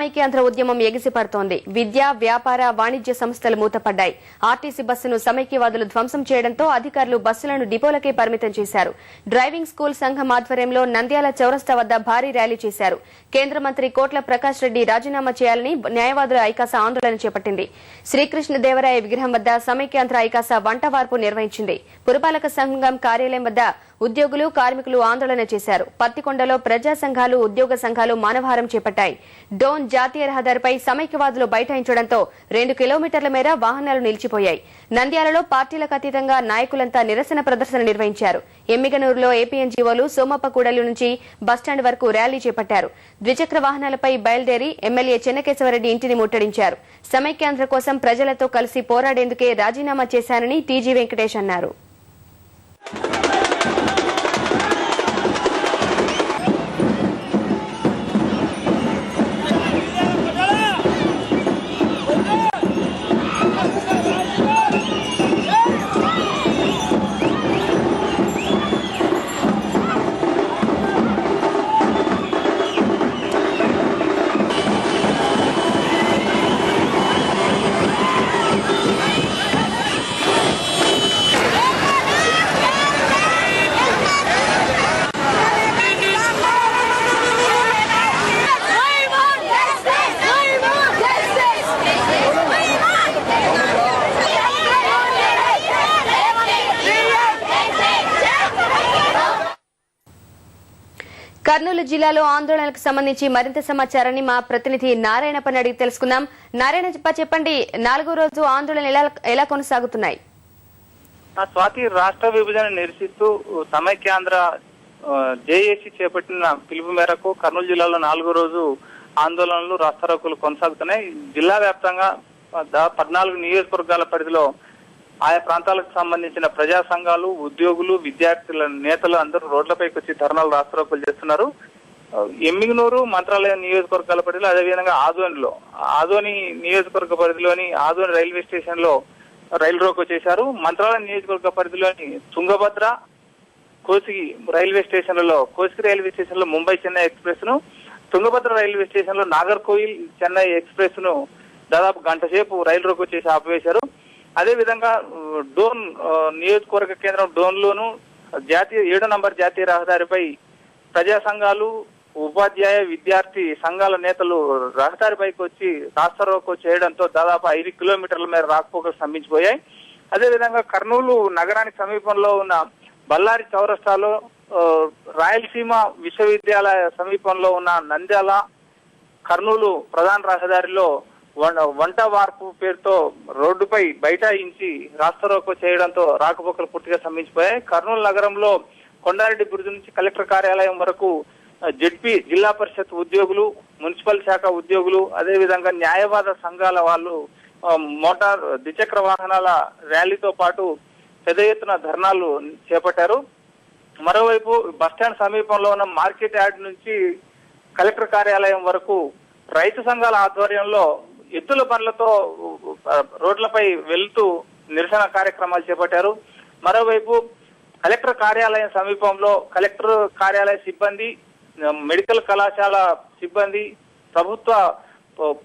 సమైక్యాంధ్ర ఉద్యమం ఎగిసిపడుతోంది. విద్యా, వ్యాపార, వాణిజ్య సంస్థలు మూతపడ్డాయి. ఆర్టీసీ బస్సును సమైక్యవాదులు ధ్వంసం చేయడంతో అధికారులు బస్సులను డిపోలకే పరిమితం చేశారు. డ్రైవింగ్ స్కూల్ సంఘం ఆధ్వర్యంలో నంద్యాల చౌరస్తా వద్ద భారీ ర్యాలీ చేశారు. కేంద్ర మంత్రి కోట్ల ప్రకాష్ రెడ్డి రాజీనామా చేయాలని న్యాయవాదుల ఐకాస ఆందోళన చేపట్టింది. శ్రీకృష్ణదేవరాయ విగ్రహం వద్ద సమైక్యాంధ్ర ఐకాస వంటవార్పు నిర్వహించింది. పురపాలక సంఘం కార్యాలయం వద్ద ఉద్యోగులు, కార్మికులు ఆందోళన చేశారు. పత్తికొండలో ప్రజా సంఘాలు, ఉద్యోగ సంఘాలు మానవహారం చేపట్టాయి. డోన్ జాతీయ రహదారిపై సమైక్యవాదులు బైఠాయించడంతో 2 కిలోమీటర్ల మేర వాహనాలు నిలిచిపోయాయి. నంద్యాలలో పార్టీలకు అతీతంగా నాయకులంతా నిరసన ప్రదర్శన నిర్వహించారు. ఎమ్మిగనూరులో ఏపీఎన్జీఓలు సోమప్పకూడలి నుంచి బస్టాండ్ వరకు ర్యాలీ చేపట్టారు. ద్విచక్ర వాహనాలపై బయలుదేరి ఎమ్మెల్యే చెన్నకేశవరెడ్డి ఇంటిని ముట్టడించారు. సమైక్యాంధ్ర కోసం ప్రజలతో కలిసి పోరాడేందుకే రాజీనామా చేశానని టీజీ వెంకటేష్ అన్నారు. కర్నూలు జిల్లాలో ఆందోళనకు సంబంధించి మరింత సమాచారాన్ని మా ప్రతినిధి నారాయణప్పని అడిగి తెలుసుకుందాం. నారాయణప్ప, చెప్పండి, 4వ రోజు ఆందోళన ఎలా కొనసాగుతున్నాయి? స్వాతి, రాష్ట్ర విభజన నిరసిస్తూ సమైక్యాంధ్ర జేఏసీ చేపట్టిన పిలుపు మేరకు కర్నూలు జిల్లాలో 4వ రోజు ఆందోళనలు, రాస్తారోకోలు కొనసాగుతున్నాయి. జిల్లా వ్యాప్తంగా 14 నియోజకవర్గాల పరిధిలో ఆయా ప్రాంతాలకు సంబంధించిన ప్రజా సంఘాలు, ఉద్యోగులు, విద్యార్థుల నేతలు అందరూ రోడ్లపైకి వచ్చి ధర్నాలు, రాస్తారోకోలు చేస్తున్నారు. ఎమ్మిగనూరు, మంత్రాలయం నియోజకవర్గాల పరిధిలో, అదేవిధంగా ఆదోని నియోజకవర్గ పరిధిలోని ఆదోని రైల్వే స్టేషన్ లో రైలు రోకో చేశారు. మంత్రాలయం నియోజకవర్గ పరిధిలోని తుంగభద్ర, కోసిగి రైల్వే స్టేషన్లలో రైల్వే స్టేషన్ లో ముంబై చెన్నై ఎక్స్ప్రెస్ ను, తుంగభద్ర రైల్వే స్టేషన్ లో నాగర్కోయిల్ చెన్నై ఎక్స్ప్రెస్ ను దాదాపు గంట సేపు రైలు రోకో చేసి ఆపివేశారు. అదేవిధంగా డోన్ నియోజకవర్గ కేంద్రం డోన్ లోను 7వ నంబర్ జాతీయ రహదారిపై ప్రజా సంఘాలు, ఉపాధ్యాయ, విద్యార్థి సంఘాల నేతలు రహదారిపైకి వచ్చి రాస్తారోకో చేయడంతో దాదాపు 5 కిలోమీటర్ల మేర రాకపోకలు స్తంభించిపోయాయి. అదేవిధంగా కర్నూలు నగరానికి సమీపంలో ఉన్న బళ్ళారి చౌరస్తాలో, రాయలసీమ విశ్వవిద్యాలయ సమీపంలో ఉన్న నంద్యాల కర్నూలు ప్రధాన రహదారిలో వంట వార్పు పేరుతో రోడ్డుపై బైఠాయించి రాస్తారోకో చేయడంతో రాకపోకలు పూర్తిగా స్తంభించిపోయాయి. కర్నూలు నగరంలో కొండారెడ్డి బ్రిడ్జ్ నుంచి కలెక్టర్ కార్యాలయం వరకు జెడ్పీ, జిల్లా పరిషత్ ఉద్యోగులు, మున్సిపల్ శాఖ ఉద్యోగులు, అదేవిధంగా న్యాయవాద సంఘాల వాళ్ళు మోటార్ ద్విచక్ర వాహనాల ర్యాలీతో పాటు పెద్ద ఎత్తున ధర్నాలు చేపట్టారు. మరోవైపు బస్టాండ్ సమీపంలో ఉన్న మార్కెట్ యార్డ్ నుంచి కలెక్టర్ కార్యాలయం వరకు రైతు సంఘాల ఆధ్వర్యంలో ఎత్తుల బండ్లతో రోడ్లపై వెళ్తూ నిరసన కార్యక్రమాలు చేపట్టారు. మరోవైపు కలెక్టర్ కార్యాలయం సమీపంలో కలెక్టర్ కార్యాలయ సిబ్బంది, మెడికల్ కళాశాల సిబ్బంది, ప్రభుత్వ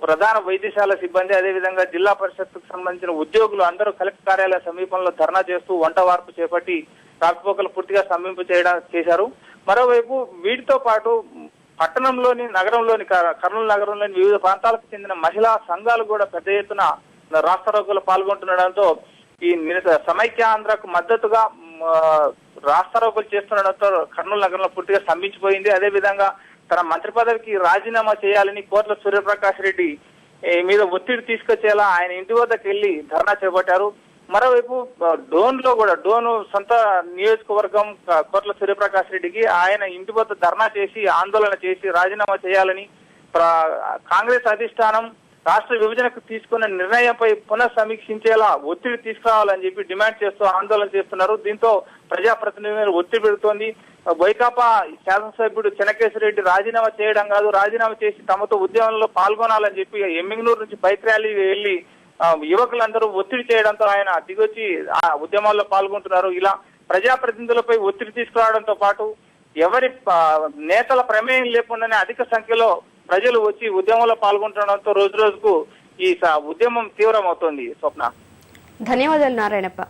ప్రధాన వైద్యశాల సిబ్బంది, అదేవిధంగా జిల్లా పరిషత్కు సంబంధించిన ఉద్యోగులు అందరూ కలెక్టర్ కార్యాలయ సమీపంలో ధర్నా చేస్తూ వంట వార్పు చేపట్టి రాకపోకలు పూర్తిగా స్తంభింపు చేశారు. మరోవైపు వీటితో పాటు పట్టణంలోని, నగరంలోని, కర్నూలు నగరంలోని వివిధ ప్రాంతాలకు చెందిన మహిళా సంఘాలు కూడా పెద్ద ఎత్తున రాస్తారోకోలో పాల్గొంటుండడంతో ఈ సమైక్యాంధ్రకు మద్దతుగా రాస్తారోకోలు చేస్తుండడంతో కర్నూలు నగరంలో పూర్తిగా స్తంభించిపోయింది. అదేవిధంగా తన మంత్రి పదవికి రాజీనామా చేయాలని కోట్ల సూర్యప్రకాష్ రెడ్డి మీద ఒత్తిడి తీసుకొచ్చేలా ఆయన ఇంటి వద్దకు వెళ్లి ధర్నా చేపట్టారు. మరోవైపు డోను సొంత నియోజకవర్గం కోట్ల సూర్యప్రకాష్ రెడ్డికి ఆయన ఇంటి వద్ద ధర్నా చేసి ఆందోళన చేసి రాజీనామా చేయాలని కాంగ్రెస్ అధిష్టానం రాష్ట్ర విభజనకు తీసుకున్న నిర్ణయంపై పునఃసమీక్షించేలా ఒత్తిడి తీసుకురావాలని చెప్పి డిమాండ్ చేస్తూ ఆందోళన చేస్తున్నారు. దీంతో ప్రజాప్రతినిధులు ఒత్తిడి పెడుతోంది. వైకాపా శాసనసభ్యుడు చెన్నకేశవరెడ్డి రాజీనామా చేయడం కాదు, రాజీనామా చేసి తమతో ఉద్యమంలో పాల్గొనాలని చెప్పి ఎమ్మిగనూరు నుంచి బైక్ ర్యాలీ వెళ్లి యువకులందరూ ఒత్తిడి చేయడంతో ఆయన దిగొచ్చి ఆ ఉద్యమాల్లో పాల్గొంటున్నారు. ఇలా ప్రజాప్రతినిధులపై ఒత్తిడి తీసుకురావడంతో పాటు ఎవరి నేతల ప్రమేయం లేకుండానే అధిక సంఖ్యలో ప్రజలు వచ్చి ఉద్యమంలో పాల్గొంటుండడంతో రోజు రోజుకు ఈ ఉద్యమం తీవ్రమవుతోంది. స్వప్న, ధన్యవాదాలు నారాయణప్ప.